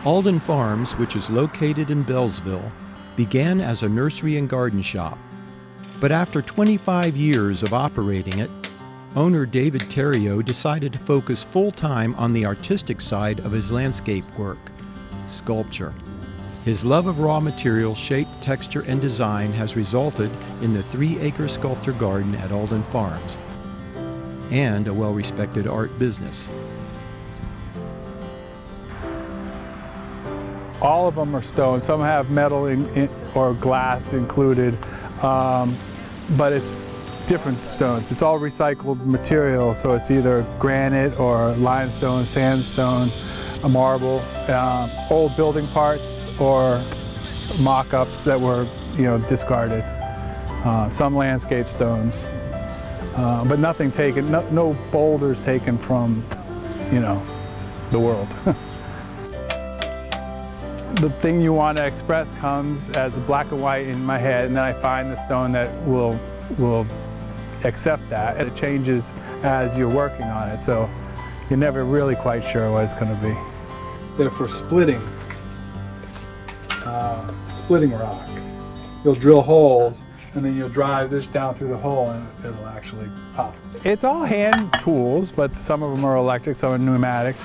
Alden Farms, which is located in Bellsville, began as a nursery and garden shop. But after 25 years of operating it, owner David Therriault decided to focus full-time on the artistic side of his landscape work, sculpture. His love of raw material, shape, texture, and design has resulted in the 3-acre sculpture garden at Alden Farms and a well-respected art business. All of them are stone. Some have metal or glass included, but it's different stones. It's all recycled material, so it's either granite or limestone, sandstone, a marble, old building parts or mock-ups that were, discarded. Some landscape stones, but nothing taken, no boulders taken from, the world. The thing you want to express comes as a black and white in my head, and then I find the stone that will accept that, and it changes as you're working on it, so you're never really quite sure what it's going to be. They're for splitting rock. You'll drill holes, and then you'll drive this down through the hole, and it'll actually pop. It's all hand tools, but some of them are electric, some are pneumatic.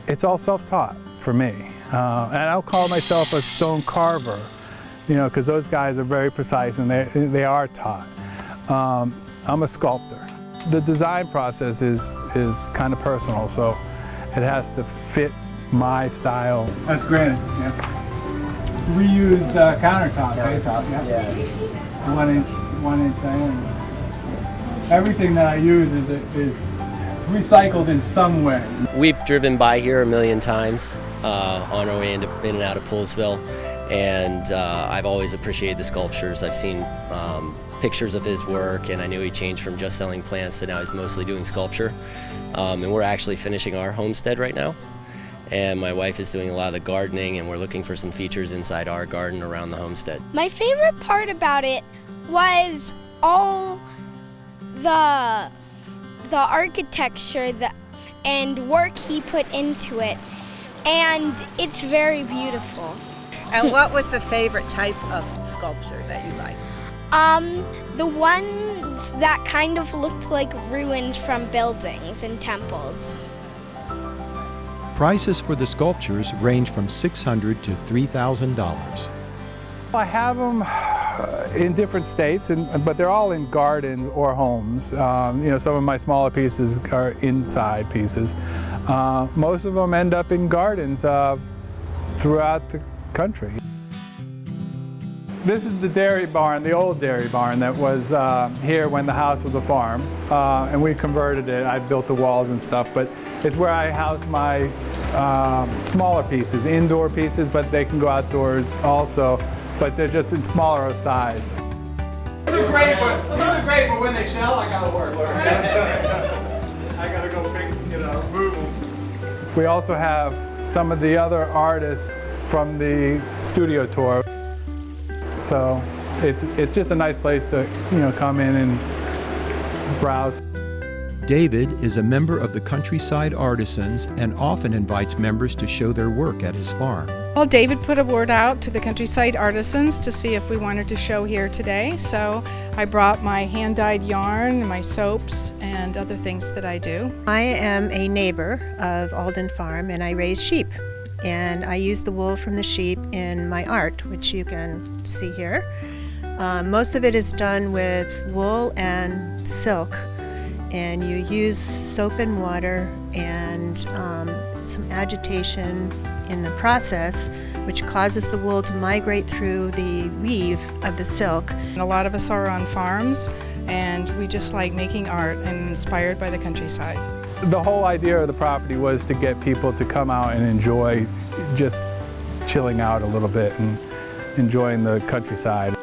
It's all self-taught for me. And I don't call myself a stone carver, because those guys are very precise and they are taught. I'm a sculptor. The design process is kind of personal, so it has to fit my style. That's granite, yeah. Reused countertop, basically. Yeah. 1 inch diameter. Everything that I use is recycled in some way. We've driven by here a million times on our way in and out of Poolsville, and I've always appreciated the sculptures. I've seen pictures of his work, and I knew he changed from just selling plants to now he's mostly doing sculpture. And we're actually finishing our homestead right now, and my wife is doing a lot of the gardening, and we're looking for some features inside our garden around the homestead. My favorite part about it was all the architecture and work he put into it, and it's very beautiful. And what was the favorite type of sculpture that you liked? The ones that kind of looked like ruins from buildings and temples. Prices for the sculptures range from $600 to $3,000. I have them in different states, but they're all in gardens or homes. Some of my smaller pieces are inside pieces. Most of them end up in gardens throughout the country. This is the dairy barn, the old dairy barn that was here when the house was a farm, and we converted it. I built the walls and stuff, but it's where I house my smaller pieces, indoor pieces, but they can go outdoors also, but they're just in smaller size. These are great, but when they sell, I gotta work. I gotta go pick, move them. We also have some of the other artists from the studio tour. So it's just a nice place to come in and browse. David is a member of the Countryside Artisans and often invites members to show their work at his farm. Well, David put a word out to the Countryside Artisans to see if we wanted to show here today, so I brought my hand-dyed yarn, my soaps, and other things that I do. I am a neighbor of Alden Farm, and I raise sheep. And I use the wool from the sheep in my art, which you can see here. Most of it is done with wool and silk, and you use soap and water and some agitation in the process, which causes the wool to migrate through the weave of the silk. A lot of us are on farms, and we just like making art and inspired by the countryside. The whole idea of the property was to get people to come out and enjoy just chilling out a little bit and enjoying the countryside.